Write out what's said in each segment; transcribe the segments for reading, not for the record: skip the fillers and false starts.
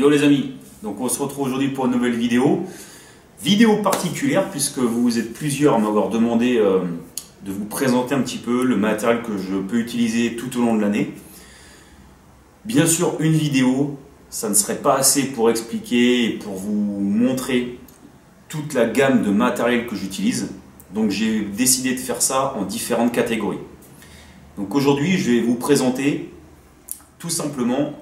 Yo les amis, donc on se retrouve aujourd'hui pour une nouvelle vidéo. Vidéo particulière puisque vous êtes plusieurs à m'avoir demandé de vous présenter un petit peu le matériel que je peux utiliser tout au long de l'année. Bien sûr, une vidéo, ça ne serait pas assez pour expliquer et pour vous montrer toute la gamme de matériel que j'utilise. Donc j'ai décidé de faire ça en différentes catégories. Donc aujourd'hui, je vais vous présenter tout simplement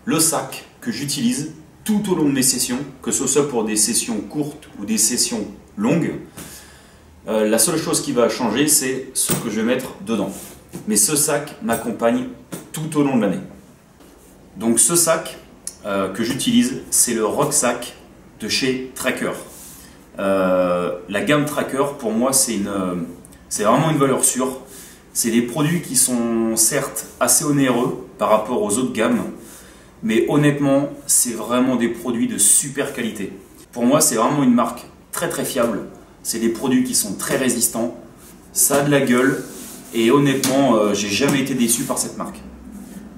le sac que j'utilise tout au long de mes sessions, que ce soit pour des sessions courtes ou des sessions longues. La seule chose qui va changer, c'est ce que je vais mettre dedans. Mais ce sac m'accompagne tout au long de l'année. Donc ce sac que j'utilise, c'est le Rucksack de chez Tracker. La gamme Tracker, pour moi, c'est vraiment une valeur sûre. C'est des produits qui sont certes assez onéreux par rapport aux autres gammes, mais honnêtement, c'est vraiment des produits de super qualité. Pour moi, c'est vraiment une marque très très fiable. C'est des produits qui sont très résistants, ça a de la gueule, et honnêtement, j'ai jamais été déçu par cette marque.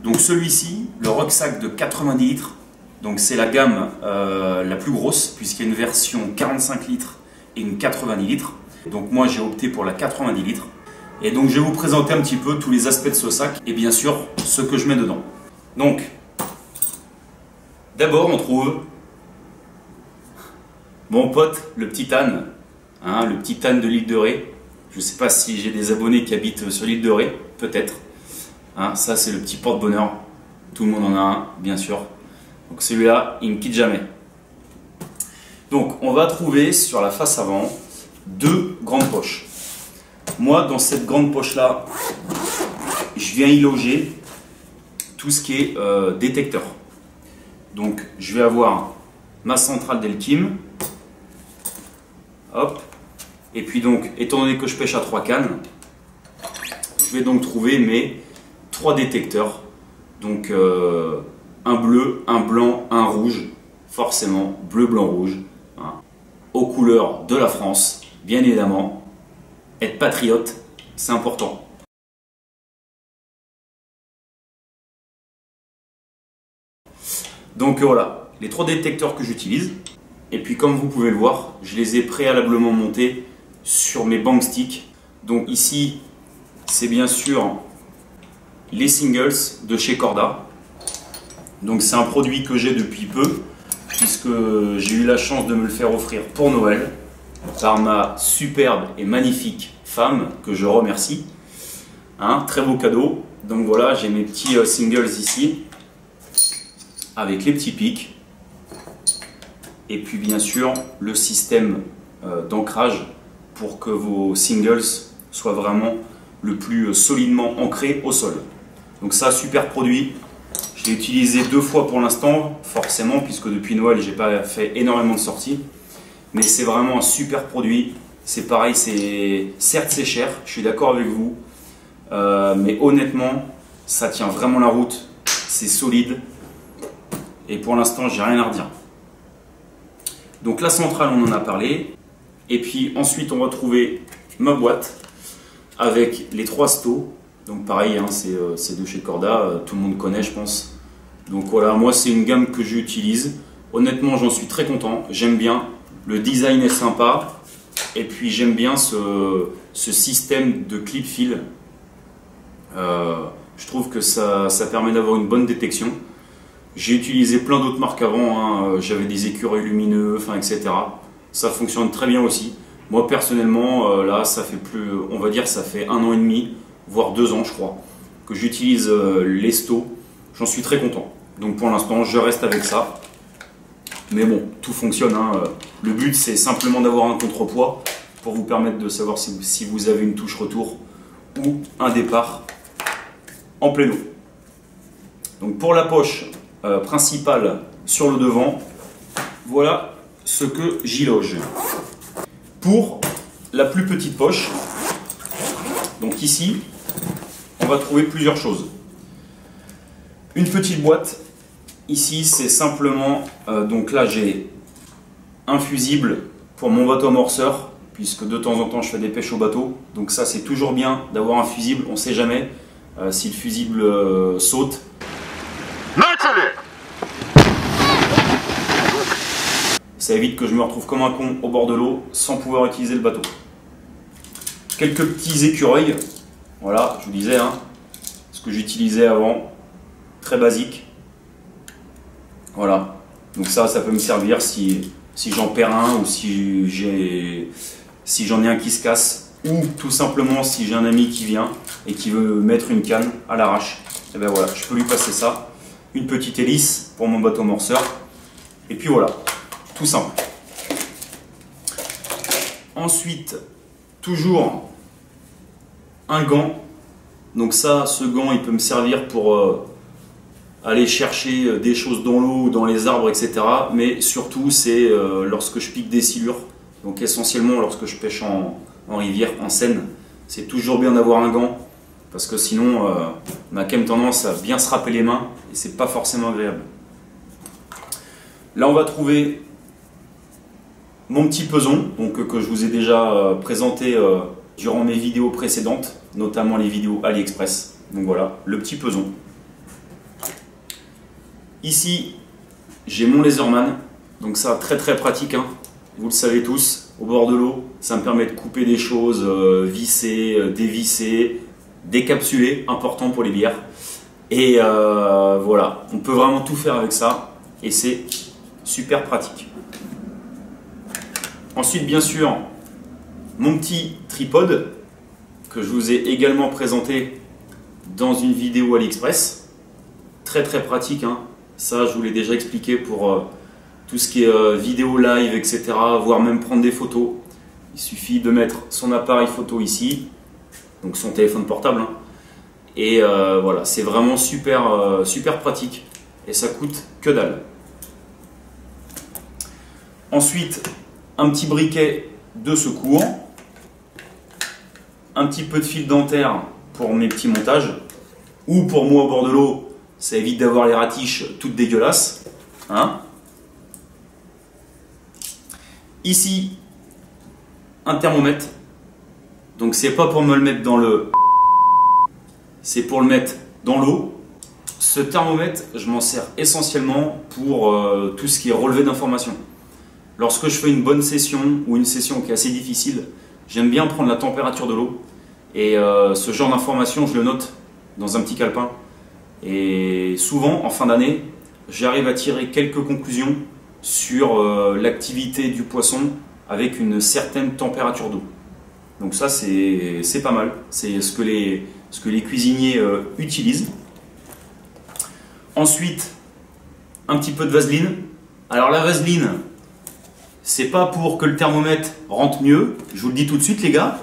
Donc celui-ci, le Rucksack de 90 litres, donc c'est la gamme la plus grosse, puisqu'il y a une version 45 litres et une 90 litres. Donc moi, j'ai opté pour la 90 litres. Et donc je vais vous présenter un petit peu tous les aspects de ce sac, et bien sûr, ce que je mets dedans. Donc, d'abord, on trouve mon pote, le petit âne, hein, le petit âne de l'île de Ré. Je ne sais pas si j'ai des abonnés qui habitent sur l'île de Ré, peut-être. Hein, ça, c'est le petit porte-bonheur. Tout le monde en a un, bien sûr. Donc celui-là, il ne me quitte jamais. Donc, on va trouver sur la face avant deux grandes poches. Moi, dans cette grande poche-là, je viens y loger tout ce qui est détecteur. Donc, je vais avoir ma centrale d'Elkim. Hop. Et puis donc, étant donné que je pêche à 3 cannes, je vais donc trouver mes 3 détecteurs. Donc, un bleu, un blanc, un rouge. Forcément, bleu, blanc, rouge. Hein. Aux couleurs de la France, bien évidemment. Être patriote, c'est important. Donc voilà, les 3 détecteurs que j'utilise. Et puis comme vous pouvez le voir, je les ai préalablement montés sur mes bang sticks. Donc ici, c'est bien sûr les singles de chez Corda. Donc c'est un produit que j'ai depuis peu, puisque j'ai eu la chance de me le faire offrir pour Noël par ma superbe et magnifique femme, que je remercie. Hein, très beau cadeau. Donc voilà, j'ai mes petits singles ici, avec les petits pics. Et puis bien sûr, le système d'ancrage pour que vos singles soient vraiment le plus solidement ancrés au sol. Donc ça, super produit. Je l'ai utilisé 2 fois pour l'instant, forcément, puisque depuis Noël, j'ai pas fait énormément de sorties. Mais c'est vraiment un super produit. C'est pareil, certes c'est cher, je suis d'accord avec vous. Mais honnêtement, ça tient vraiment la route. C'est solide. Et pour l'instant, j'ai rien à redire. Donc la centrale, on en a parlé. Et puis ensuite, on va trouver ma boîte avec les 3 stos. Donc pareil, hein, c'est de chez Corda, tout le monde connaît, je pense. Donc voilà, moi c'est une gamme que j'utilise. Honnêtement, j'en suis très content. J'aime bien. Le design est sympa. Et puis j'aime bien ce système de clip fil. Je trouve que ça permet d'avoir une bonne détection. J'ai utilisé plein d'autres marques avant, hein. J'avais des écureuils lumineux, enfin, etc. Ça fonctionne très bien aussi. Moi personnellement, là ça fait plus, on va dire ça fait 1 an et demi, voire 2 ans je crois, que j'utilise les stos. J'en suis très content. Donc pour l'instant je reste avec ça. Mais bon, tout fonctionne, hein. Le but c'est simplement d'avoir un contrepoids pour vous permettre de savoir si vous avez une touche retour ou un départ en plein eau. Donc pour la poche principale sur le devant, voilà ce que j'y loge. Pour la plus petite poche, donc ici, on va trouver plusieurs choses. Une petite boîte, ici c'est simplement, donc là j'ai un fusible pour mon bateau amorceur, puisque de temps en temps je fais des pêches au bateau, donc ça c'est toujours bien d'avoir un fusible, on ne sait jamais si le fusible saute. Ça évite que je me retrouve comme un con au bord de l'eau sans pouvoir utiliser le bateau. Quelques petits écureuils, voilà, je vous disais, hein, ce que j'utilisais avant, très basique. Voilà, donc ça peut me servir si j'en perds un ou si j'en ai un qui se casse, ou tout simplement si j'ai un ami qui vient et qui veut mettre une canne à l'arrache. Et ben voilà, je peux lui passer ça, une petite hélice pour mon bateau morceur, et puis voilà, tout simple. Ensuite, toujours un gant. Donc ça, ce gant, il peut me servir pour aller chercher des choses dans l'eau, dans les arbres, etc. Mais surtout, c'est lorsque je pique des silures. Donc essentiellement, lorsque je pêche en rivière, en Seine, c'est toujours bien d'avoir un gant. Parce que sinon, on a quand même tendance à bien se râper les mains et c'est pas forcément agréable. Là, on va trouver mon petit peson, donc, que je vous ai déjà présenté durant mes vidéos précédentes, notamment les vidéos AliExpress. Donc voilà, le petit peson. Ici, j'ai mon Laserman, donc ça très très pratique, hein. Vous le savez tous, au bord de l'eau, ça me permet de couper des choses, visser, dévisser, décapsuler, important pour les bières. Et voilà, on peut vraiment tout faire avec ça et c'est super pratique. Ensuite, bien sûr, mon petit tripode que je vous ai également présenté dans une vidéo AliExpress. Très très pratique, hein. Ça, je vous l'ai déjà expliqué pour tout ce qui est vidéo live, etc. Voire même prendre des photos. Il suffit de mettre son appareil photo ici, donc son téléphone portable, hein. Et voilà, c'est vraiment super, super pratique et ça coûte que dalle. Ensuite, un petit briquet de secours, un petit peu de fil dentaire pour mes petits montages, ou pour moi au bord de l'eau, ça évite d'avoir les ratiches toutes dégueulasses, hein. Ici, un thermomètre, donc c'est pas pour me le mettre dans le... c'est pour le mettre dans l'eau. Ce thermomètre, je m'en sers essentiellement pour tout ce qui est relevé d'informations. Lorsque je fais une bonne session ou une session qui est assez difficile, j'aime bien prendre la température de l'eau et ce genre d'informations, je le note dans un petit calepin. Et souvent, en fin d'année, j'arrive à tirer quelques conclusions sur l'activité du poisson avec une certaine température d'eau. Donc ça, c'est pas mal. C'est ce que les cuisiniers utilisent. Ensuite, un petit peu de vaseline. Alors la vaseline, c'est pas pour que le thermomètre rentre mieux, je vous le dis tout de suite les gars,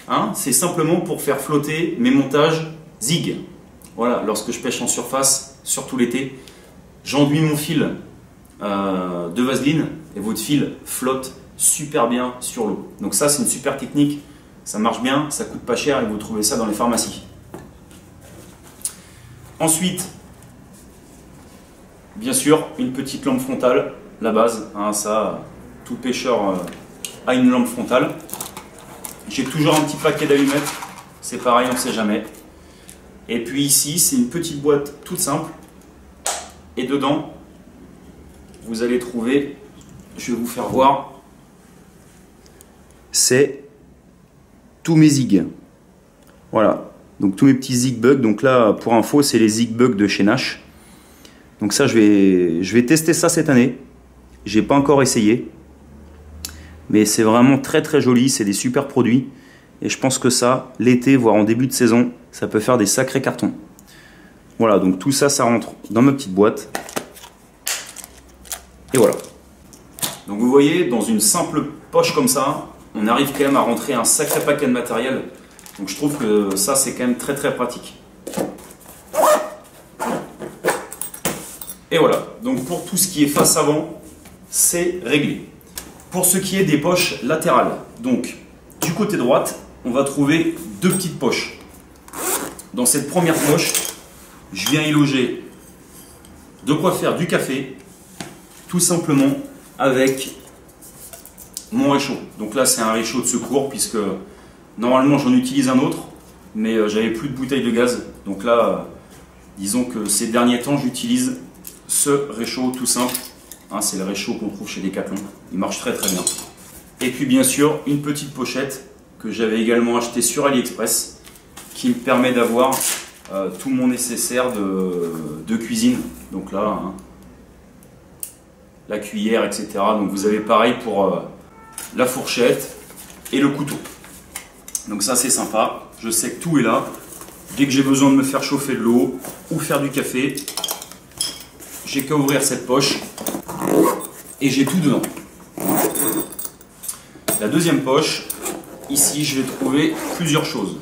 hein, c'est simplement pour faire flotter mes montages zig. Voilà, lorsque je pêche en surface, surtout l'été, j'enduis mon fil de vaseline et votre fil flotte super bien sur l'eau. Donc ça, c'est une super technique, ça marche bien, ça coûte pas cher et vous trouvez ça dans les pharmacies. Ensuite, bien sûr, une petite lampe frontale, la base, hein, ça, tout pêcheur a une lampe frontale. J'ai toujours un petit paquet d'allumettes, c'est pareil, on ne sait jamais. Et puis ici, c'est une petite boîte toute simple. Et dedans, vous allez trouver, je vais vous faire voir, c'est tous mes zigs. Voilà, donc tous mes petits zig bugs. Donc là, pour info, c'est les zig bugs de chez Nash. Donc ça, je vais tester ça cette année. J'ai pas encore essayé. Mais c'est vraiment très très joli, c'est des super produits. Et je pense que ça, l'été, voire en début de saison, ça peut faire des sacrés cartons. Voilà, donc tout ça, ça rentre dans ma petite boîte. Et voilà. Donc vous voyez, dans une simple poche comme ça, on arrive quand même à rentrer un sacré paquet de matériel. Donc je trouve que ça, c'est quand même très très pratique. Et voilà, donc pour tout ce qui est face avant, c'est réglé. Pour ce qui est des poches latérales, donc du côté droite, on va trouver deux petites poches. Dans cette première poche, je viens y loger de quoi faire du café, tout simplement avec mon réchaud. Donc là, c'est un réchaud de secours puisque normalement j'en utilise un autre, mais j'avais plus de bouteilles de gaz. Donc là, disons que ces derniers temps, j'utilise ce réchaud tout simple Hein, c'est le réchaud qu'on trouve chez Decathlon. Il marche très très bien. Et puis bien sûr, une petite pochette que j'avais également acheté sur AliExpress qui me permet d'avoir tout mon nécessaire de cuisine. Donc là, hein, la cuillère, etc. Donc vous avez pareil pour la fourchette et le couteau. Donc ça c'est sympa. Je sais que tout est là. Dès que j'ai besoin de me faire chauffer de l'eau ou faire du café, j'ai qu'à ouvrir cette poche et j'ai tout dedans. La deuxième poche, ici je vais trouver plusieurs choses.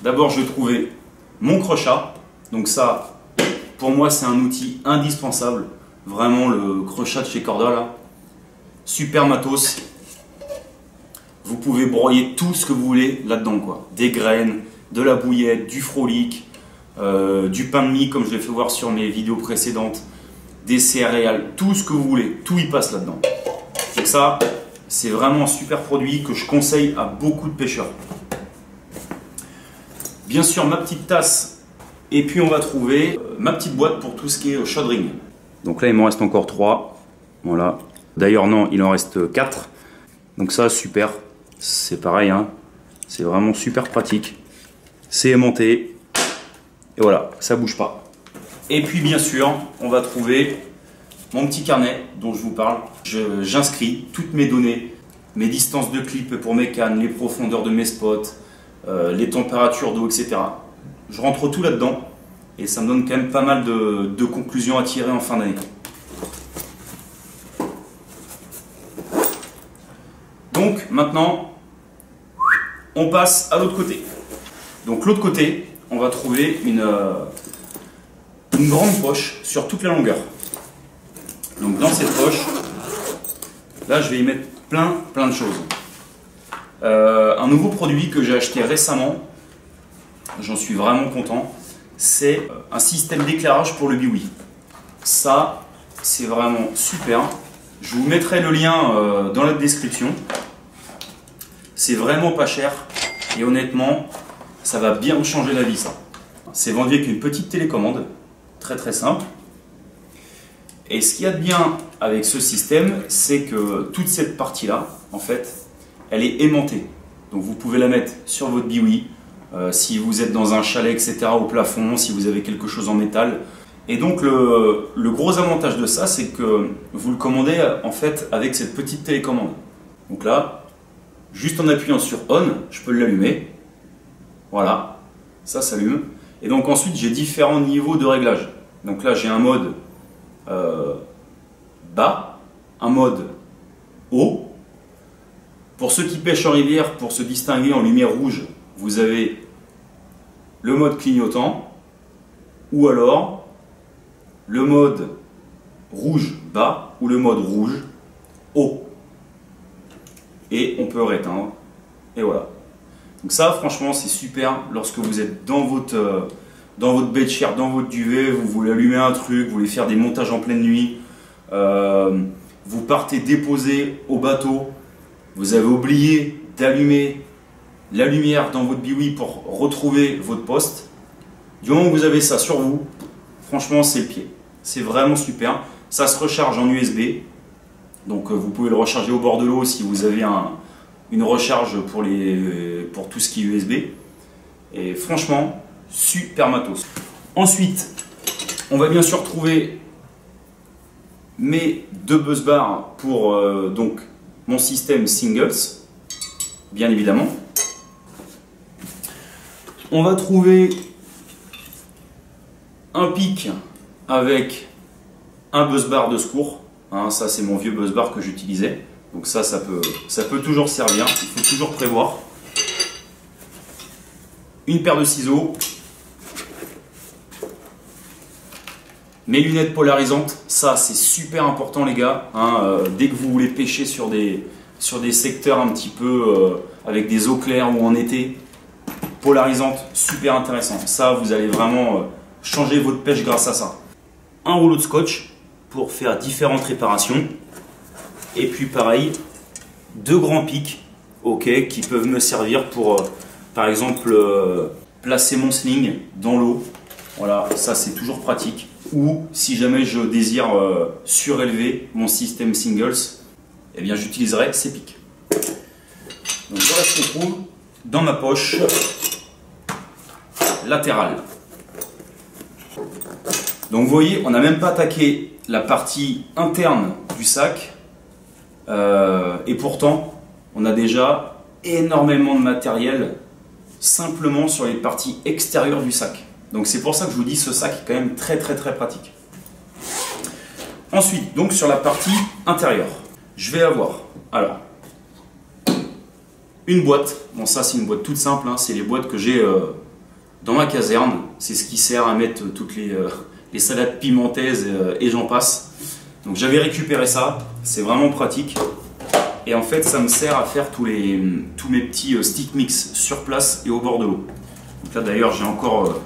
D'abord je vais trouver mon crochat. Donc ça, pour moi c'est un outil indispensable. Vraiment le crochat de chez Corda là. Super matos. Vous pouvez broyer tout ce que vous voulez là-dedans, quoi. Des graines, de la bouillette, du frolic, du pain de mie comme je l'ai fait voir sur mes vidéos précédentes, des céréales, tout ce que vous voulez, tout y passe là-dedans. Donc ça, c'est vraiment un super produit que je conseille à beaucoup de pêcheurs. Bien sûr, ma petite tasse, et puis on va trouver ma petite boîte pour tout ce qui est chaudring. Donc là, il m'en reste encore 3. Voilà. D'ailleurs, non, il en reste 4. Donc ça, super. C'est pareil, hein. C'est vraiment super pratique. C'est aimanté. Et voilà, ça bouge pas. Et puis, bien sûr, on va trouver mon petit carnet dont je vous parle. J'inscris toutes mes données, mes distances de clip pour mes cannes, les profondeurs de mes spots, les températures d'eau, etc. Je rentre tout là-dedans. Et ça me donne quand même pas mal de conclusions à tirer en fin d'année. Donc maintenant, on passe à l'autre côté. Donc l'autre côté, on va trouver une grande poche sur toute la longueur. Donc dans cette poche, là je vais y mettre plein de choses. Un nouveau produit que j'ai acheté récemment, j'en suis vraiment content. C'est un système d'éclairage pour le biwi. Ça, c'est vraiment super. Je vous mettrai le lien dans la description. C'est vraiment pas cher et honnêtement, ça va bien me changer la vie ça. C'est vendu avec une petite télécommande, très simple. Et ce qu'il y a de bien avec ce système, c'est que toute cette partie-là, en fait, elle est aimantée. Donc vous pouvez la mettre sur votre biwi. Si vous êtes dans un chalet, etc., au plafond, si vous avez quelque chose en métal. Et donc le gros avantage de ça, c'est que vous le commandez en fait avec cette petite télécommande. Donc là, juste en appuyant sur On, je peux l'allumer. Voilà, ça s'allume. Et donc ensuite, j'ai différents niveaux de réglage. Donc là, j'ai un mode bas, un mode haut. Pour ceux qui pêchent en rivière, pour se distinguer en lumière rouge, vous avez le mode clignotant ou alors le mode rouge bas ou le mode rouge haut. Et on peut réteindre. Et voilà. Donc ça, franchement, c'est super lorsque vous êtes dans votre baie de chair, dans votre duvet, vous voulez allumer un truc, vous voulez faire des montages en pleine nuit, vous partez déposer au bateau, vous avez oublié d'allumer la lumière dans votre biwi pour retrouver votre poste. Du moment que vous avez ça sur vous, franchement c'est le pied. C'est vraiment super. Ça se recharge en USB. Donc vous pouvez le recharger au bord de l'eau si vous avez une recharge pour tout ce qui est USB. Et franchement, super matos. Ensuite, on va bien sûr trouver mes 2 buzz bars pour donc mon système Singles, bien évidemment. On va trouver un pic avec un buzz bar de secours. Hein, ça c'est mon vieux buzz bar que j'utilisais. Donc ça peut toujours servir. Il faut toujours prévoir. Une paire de ciseaux. Mes lunettes polarisantes. Ça c'est super important les gars. Hein, dès que vous voulez pêcher sur des secteurs un petit peu avec des eaux claires ou en été. Polarisante, super intéressant. Ça, vous allez vraiment changer votre pêche grâce à ça. Un rouleau de scotch pour faire différentes réparations. Et puis pareil, 2 grands pics, ok, qui peuvent me servir pour, par exemple, placer mon sling dans l'eau Voilà, ça c'est toujours pratique. Ou si jamais je désire surélever mon système singles, eh bien j'utiliserai ces pics. Donc voilà ce qu'on trouve dans ma poche latérale. Donc vous voyez, on n'a même pas attaqué la partie interne du sac et pourtant on a déjà énormément de matériel simplement sur les parties extérieures du sac. Donc c'est pour ça que je vous dis ce sac est quand même très pratique. Ensuite, donc sur la partie intérieure, je vais avoir alors une boîte. Bon, ça c'est une boîte toute simple, hein, c'est les boîtes que j'ai dans ma caserne. C'est ce qui sert à mettre toutes les salades pimentaises et j'en passe. Donc j'avais récupéré ça, c'est vraiment pratique. Et en fait ça me sert à faire tous mes petits stick mix sur place et au bord de l'eau. Donc là d'ailleurs j'ai encore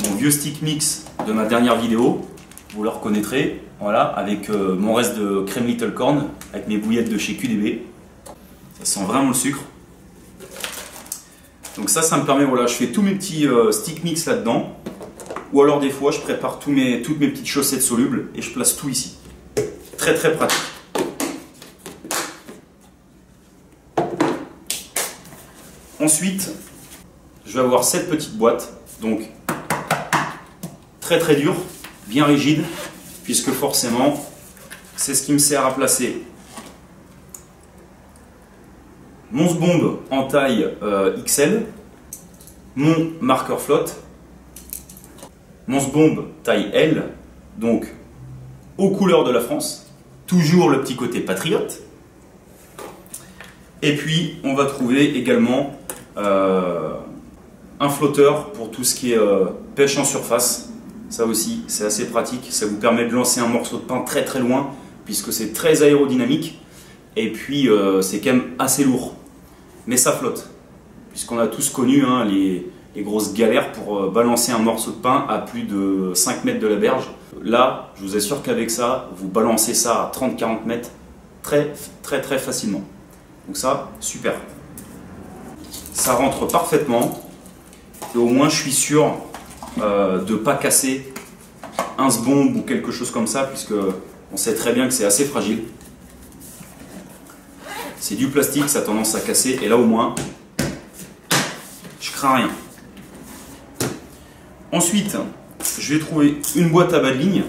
mon vieux stick mix de ma dernière vidéo. Vous le reconnaîtrez, voilà, avec mon reste de crème Little Corn, avec mes bouillettes de chez QDB. Ça sent vraiment le sucre. Donc ça me permet, voilà, je fais tous mes petits stick mix là-dedans. Ou alors des fois, je prépare toutes mes petites chaussettes solubles et je place tout ici. Très pratique. Ensuite, je vais avoir cette petite boîte. Donc, très dur, bien rigide, puisque forcément, c'est ce qui me sert à placer mon bombe en taille XL, mon marqueur flotte, mon bombe taille L, donc aux couleurs de la France, toujours le petit côté patriote. Et puis on va trouver également un flotteur pour tout ce qui est pêche en surface. Ça aussi c'est assez pratique, ça vous permet de lancer un morceau de pain très loin puisque c'est très aérodynamique et puis c'est quand même assez lourd. Mais ça flotte, puisqu'on a tous connu hein, les grosses galères pour balancer un morceau de pain à plus de 5 mètres de la berge. Là, je vous assure qu'avec ça, vous balancez ça à 30-40 mètres très facilement. Donc ça, super. Ça rentre parfaitement et au moins je suis sûr de ne pas casser un sbombe ou quelque chose comme ça, puisque on sait très bien que c'est assez fragile. C'est du plastique, ça a tendance à casser, et là au moins, je crains rien. Ensuite, je vais trouver une boîte à bas de ligne.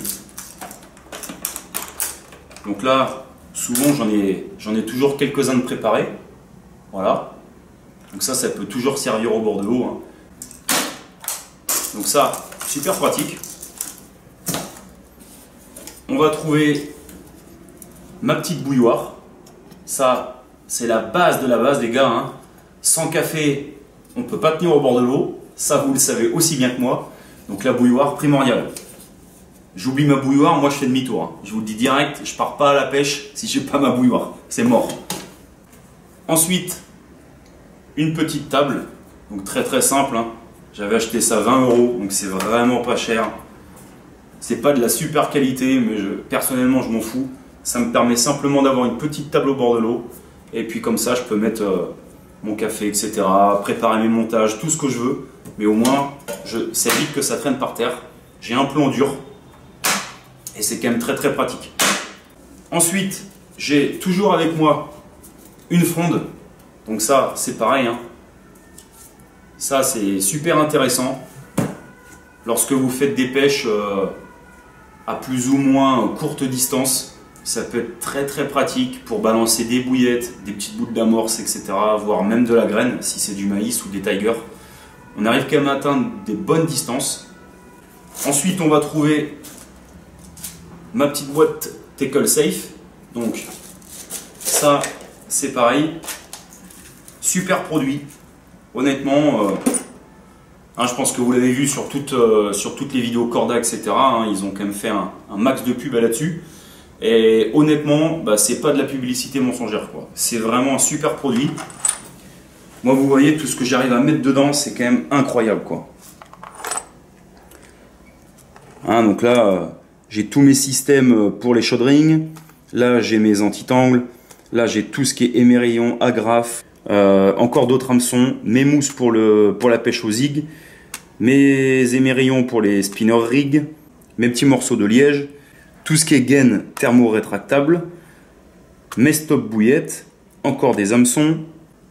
Donc là, souvent j'en ai toujours quelques-uns de préparés. Voilà. Donc ça peut toujours servir au bord de l'eau. Hein. Donc ça, super pratique. On va trouver ma petite bouilloire. Ça, c'est la base de la base, les gars. Hein. Sans café, on ne peut pas tenir au bord de l'eau. Ça, vous le savez aussi bien que moi. Donc la bouilloire primordiale. J'oublie ma bouilloire, moi je fais demi-tour. Hein. Je vous le dis direct, je pars pas à la pêche si j'ai pas ma bouilloire. C'est mort. Ensuite, une petite table. Donc très simple. Hein. J'avais acheté ça 20 €, donc c'est vraiment pas cher. C'est pas de la super qualité, mais personnellement je m'en fous. Ça me permet simplement d'avoir une petite table au bord de l'eau. Et puis comme ça, je peux mettre mon café, etc. Préparer mes montages, tout ce que je veux. Mais au moins, ça évite que ça traîne par terre. J'ai un plomb dur. Et c'est quand même très pratique. Ensuite, j'ai toujours avec moi une fronde. Donc ça, c'est pareil. Hein. Ça, c'est super intéressant. Lorsque vous faites des pêches à plus ou moins courte distance, ça peut être très pratique pour balancer des bouillettes, des petites boules d'amorce, etc. Voire même de la graine, si c'est du maïs ou des tigers. On arrive quand même à atteindre des bonnes distances. Ensuite, on va trouver ma petite boîte Tackle Safe. Donc, ça, c'est pareil. Super produit. Honnêtement, hein, je pense que vous l'avez vu sur toutes les vidéos Corda, etc. Hein, ils ont quand même fait un max de pub là-dessus. Et honnêtement, bah, c'est pas de la publicité mensongère, quoi. C'est vraiment un super produit. Moi, vous voyez, tout ce que j'arrive à mettre dedans, c'est quand même incroyable, quoi. Hein, donc là, j'ai tous mes systèmes pour les chaudrings. Là, j'ai mes anti-tangles. Là, j'ai tout ce qui est émerillon, agrafe. Encore d'autres hameçons. Mes mousses pour la pêche au zig. mes émerillons pour les spinner rigs, mes petits morceaux de liège, tout ce qui est gaine thermo-rétractable, mes stop bouillettes, encore des hameçons,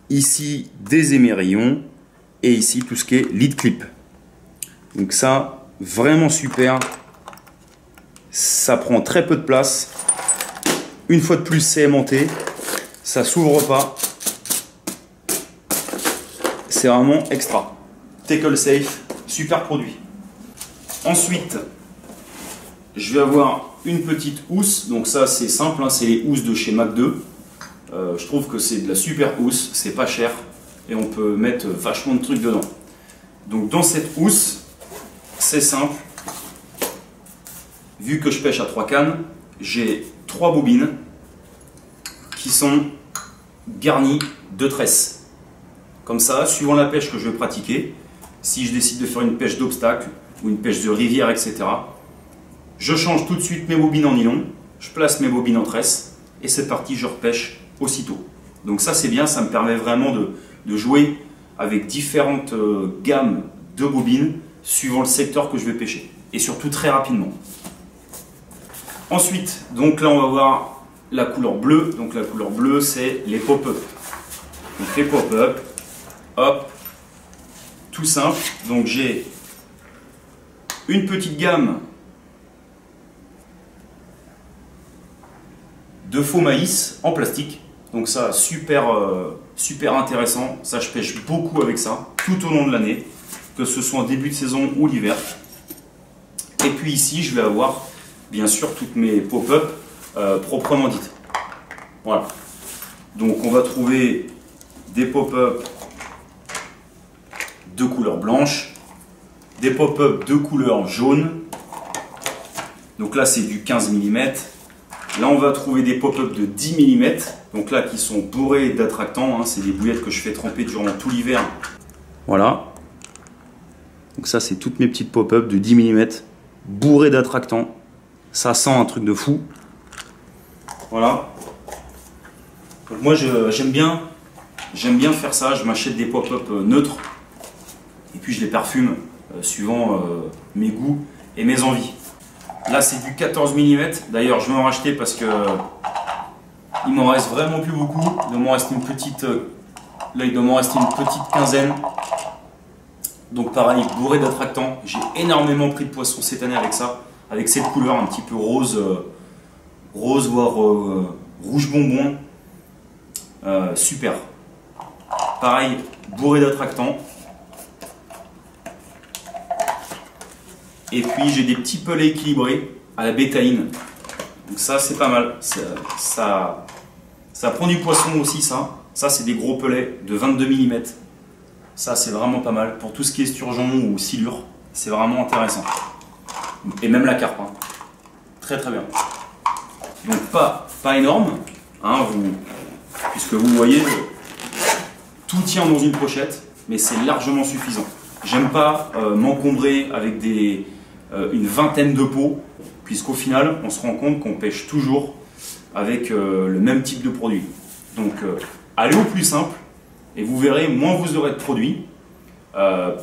ici des émerillons et ici tout ce qui est lead clip. Donc ça, vraiment super, ça prend très peu de place. Une fois de plus, c'est aimanté, ça s'ouvre pas, c'est vraiment extra. Tackle safe, super produit. Ensuite, je vais avoir une petite housse, donc ça c'est simple, hein, c'est les housses de chez Mac 2. Je trouve que c'est de la super housse, c'est pas cher et on peut mettre vachement de trucs dedans. Donc dans cette housse, c'est simple, vu que je pêche à 3 cannes, j'ai 3 bobines qui sont garnies de tresses. Comme ça, suivant la pêche que je vais pratiquer, si je décide de faire une pêche d'obstacle ou une pêche de rivière, etc., je change tout de suite mes bobines en nylon, je place mes bobines en tresse et c'est parti, je repêche aussitôt. Donc ça c'est bien, ça me permet vraiment de jouer avec différentes gammes de bobines suivant le secteur que je vais pêcher et surtout très rapidement. Ensuite, donc là on va voir la couleur bleue. Donc la couleur bleue c'est les pop-up. Donc les pop-up, hop, tout simple. Donc j'ai une petite gamme de faux maïs en plastique. Donc ça, super intéressant. Ça, je pêche beaucoup avec ça, tout au long de l'année, que ce soit en début de saison ou l'hiver. Et puis ici, je vais avoir, bien sûr, toutes mes pop-up proprement dites. Voilà. Donc on va trouver des pop-up de couleur blanche, des pop-up de couleur jaune. Donc là, c'est du 15 mm. Là, on va trouver des pop-up de 10 mm, donc là qui sont bourrés d'attractants, hein, c'est des bouillettes que je fais tremper durant tout l'hiver. Voilà. Donc ça, c'est toutes mes petites pop-up de 10 mm, bourrées d'attractants. Ça sent un truc de fou. Voilà. Donc moi, j'aime bien faire ça. Je m'achète des pop-up neutres et puis je les parfume suivant mes goûts et mes envies. Là c'est du 14 mm, d'ailleurs je vais en racheter parce que il m'en reste vraiment plus beaucoup. Il doit m'en rester une petite, là il doit m'en rester une petite quinzaine. Donc pareil, bourré d'attractants. J'ai énormément pris de poissons cette année avec ça, avec cette couleur un petit peu rose, voire rouge bonbon. Super. Pareil, bourré d'attractants. Et puis j'ai des petits pelets équilibrés à la bétaïne. Donc ça c'est pas mal. Ça prend du poisson aussi ça. Ça c'est des gros pelets de 22 mm. Ça c'est vraiment pas mal. Pour tout ce qui est sturgeon ou silure, c'est vraiment intéressant. Et même la carpe. Hein. Très très bien. Donc pas énorme. Hein, puisque vous voyez, tout tient dans une pochette. Mais c'est largement suffisant. J'aime pas m'encombrer avec une vingtaine de pots, puisqu'au final, on se rend compte qu'on pêche toujours avec le même type de produit. Donc, allez au plus simple, et vous verrez, moins vous aurez de produits,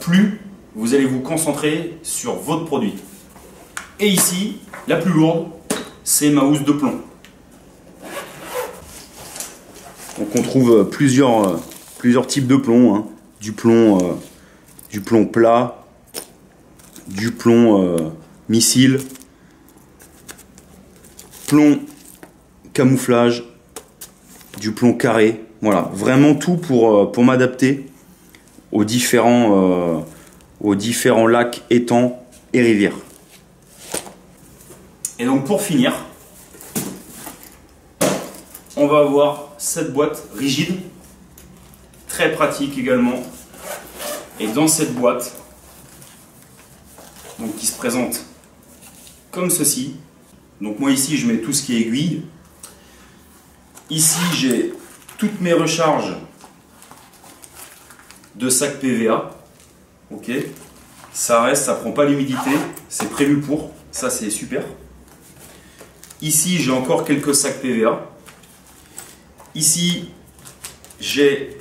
plus vous allez vous concentrer sur votre produit. Et ici, la plus lourde, c'est ma housse de plomb. Donc, on trouve plusieurs types de plomb, hein. Du plomb plat, du plomb missile, plomb camouflage, du plomb carré. Voilà, vraiment tout pour m'adapter aux différents lacs, étangs et rivières. Et donc pour finir, on va avoir cette boîte rigide, très pratique également. Et dans cette boîte, donc qui se présente comme ceci. Donc moi ici je mets tout ce qui est aiguille. Ici j'ai toutes mes recharges de sacs PVA. Ok, ça reste, ça prend pas l'humidité, c'est prévu pour, ça c'est super. Ici j'ai encore quelques sacs PVA. Ici j'ai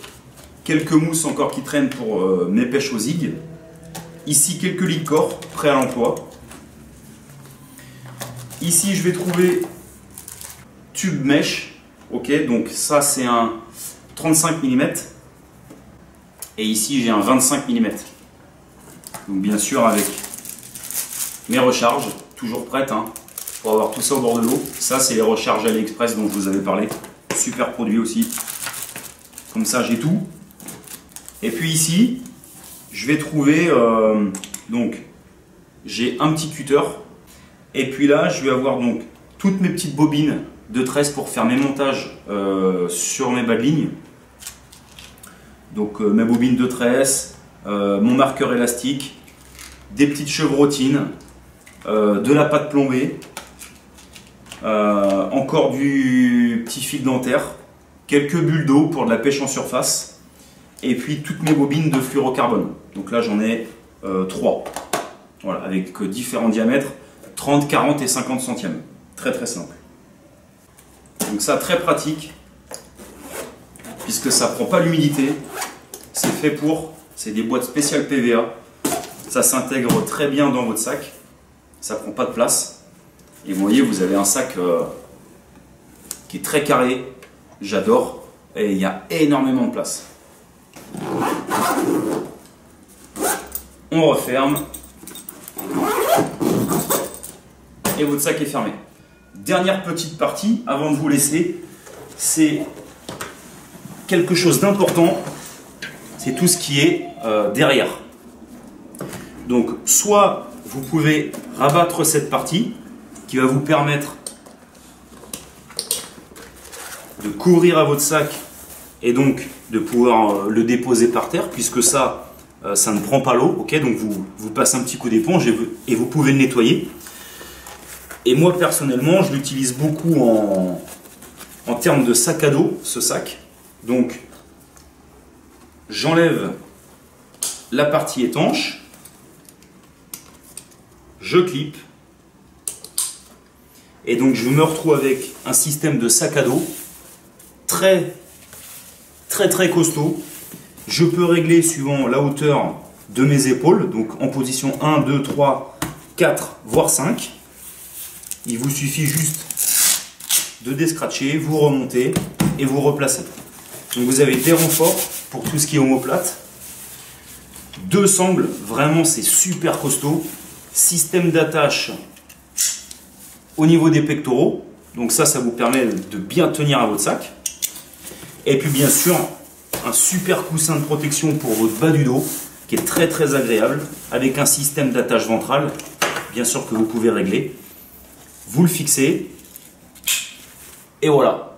quelques mousses encore qui traînent pour mes pêches aux zig. Ici, quelques licors prêts à l'emploi. Ici, je vais trouver tube mèche. Ok, donc ça, c'est un 35 mm. Et ici, j'ai un 25 mm. Donc, bien sûr, avec mes recharges, toujours prêtes, hein, pour avoir tout ça au bord de l'eau. Ça, c'est les recharges AliExpress dont je vous avais parlé. Super produit aussi. Comme ça, j'ai tout. Et puis ici, je vais trouver, donc, j'ai un petit cutter. Et puis là, je vais avoir donc toutes mes petites bobines de tresse pour faire mes montages sur mes bas de ligne. Donc mes bobines de tresse, mon marqueur élastique, des petites chevrotines, de la pâte plombée, encore du petit fil dentaire, quelques bulles d'eau pour de la pêche en surface, et puis toutes mes bobines de fluorocarbone. Donc là j'en ai 3, voilà, avec différents diamètres, 30, 40 et 50 centièmes. Très très simple. Donc ça, très pratique, puisque ça ne prend pas l'humidité. C'est fait pour, c'est des boîtes spéciales PVA. Ça s'intègre très bien dans votre sac. Ça ne prend pas de place. Et vous voyez, vous avez un sac qui est très carré. J'adore. Et il y a énormément de place. On referme. Et votre sac est fermé. Dernière petite partie, avant de vous laisser, c'est quelque chose d'important, c'est tout ce qui est derrière. Donc, soit vous pouvez rabattre cette partie, qui va vous permettre de couvrir à votre sac, et donc de pouvoir le déposer par terre, puisque ça, ça ne prend pas l'eau, ok, donc vous passez un petit coup d'éponge et vous pouvez le nettoyer. Et moi personnellement, je l'utilise beaucoup en termes de sac à dos, ce sac. Donc, j'enlève la partie étanche, je clip, et donc je me retrouve avec un système de sac à dos très costaud. Je peux régler suivant la hauteur de mes épaules, donc en position 1, 2, 3, 4, voire 5. Il vous suffit juste de descratcher, vous remontez et vous replacez. Donc vous avez des renforts pour tout ce qui est omoplate. 2 sangles, vraiment c'est super costaud. Système d'attache au niveau des pectoraux. Donc ça vous permet de bien tenir à votre sac. Et puis bien sûr, un super coussin de protection pour votre bas du dos qui est très agréable avec un système d'attache ventrale, bien sûr que vous pouvez régler. Vous le fixez et voilà.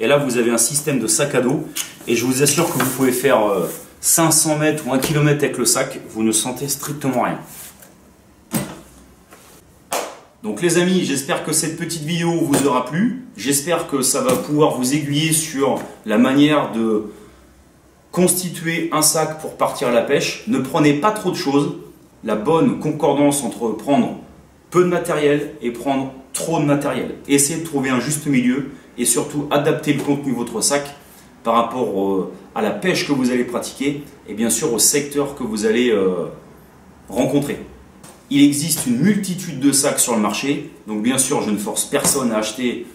Et là vous avez un système de sac à dos et je vous assure que vous pouvez faire 500 mètres ou 1 km avec le sac, vous ne sentez strictement rien. Donc les amis, j'espère que cette petite vidéo vous aura plu. J'espère que ça va pouvoir vous aiguiller sur la manière de constituer un sac pour partir à la pêche. Ne prenez pas trop de choses. La bonne concordance entre prendre peu de matériel et prendre trop de matériel. Essayez de trouver un juste milieu et surtout adapter le contenu de votre sac par rapport à la pêche que vous allez pratiquer et bien sûr au secteur que vous allez rencontrer. Il existe une multitude de sacs sur le marché, donc bien sûr je ne force personne à acheter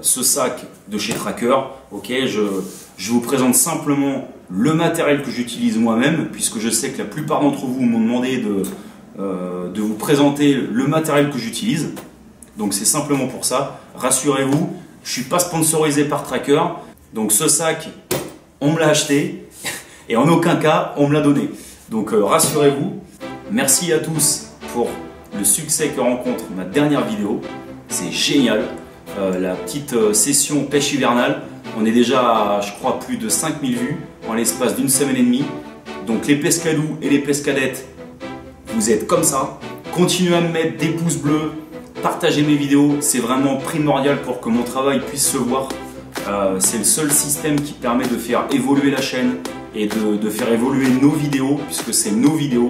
ce sac de chez Tracker. Okay, je vous présente simplement le matériel que j'utilise moi-même, puisque je sais que la plupart d'entre vous m'ont demandé de vous présenter le matériel que j'utilise. Donc c'est simplement pour ça. Rassurez-vous, je ne suis pas sponsorisé par Tracker, donc ce sac, on me l'a acheté et en aucun cas on me l'a donné. Donc rassurez-vous. Merci à tous pour le succès que rencontre ma dernière vidéo. C'est génial. La petite session pêche hivernale, on est déjà à, je crois, plus de 5000 vues en l'espace d'une semaine et demie. Donc les pescadous et les pescadettes, vous êtes comme ça. Continuez à me mettre des pouces bleus, partagez mes vidéos, c'est vraiment primordial pour que mon travail puisse se voir. C'est le seul système qui permet de faire évoluer la chaîne et de faire évoluer nos vidéos, puisque c'est nos vidéos.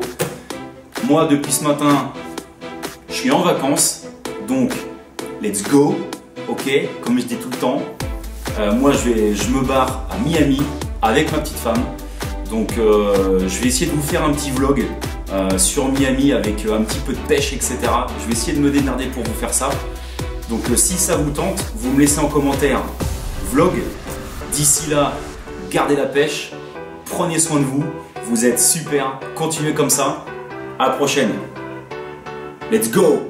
Moi, depuis ce matin, je suis en vacances, donc let's go, ok, comme je dis tout le temps. Moi, je me barre à Miami avec ma petite femme, donc je vais essayer de vous faire un petit vlog sur Miami avec un petit peu de pêche, etc. Je vais essayer de me démerder pour vous faire ça. Donc si ça vous tente, vous me laissez en commentaire vlog. D'ici là, gardez la pêche, prenez soin de vous, vous êtes super, continuez comme ça. À la prochaine. Let's go!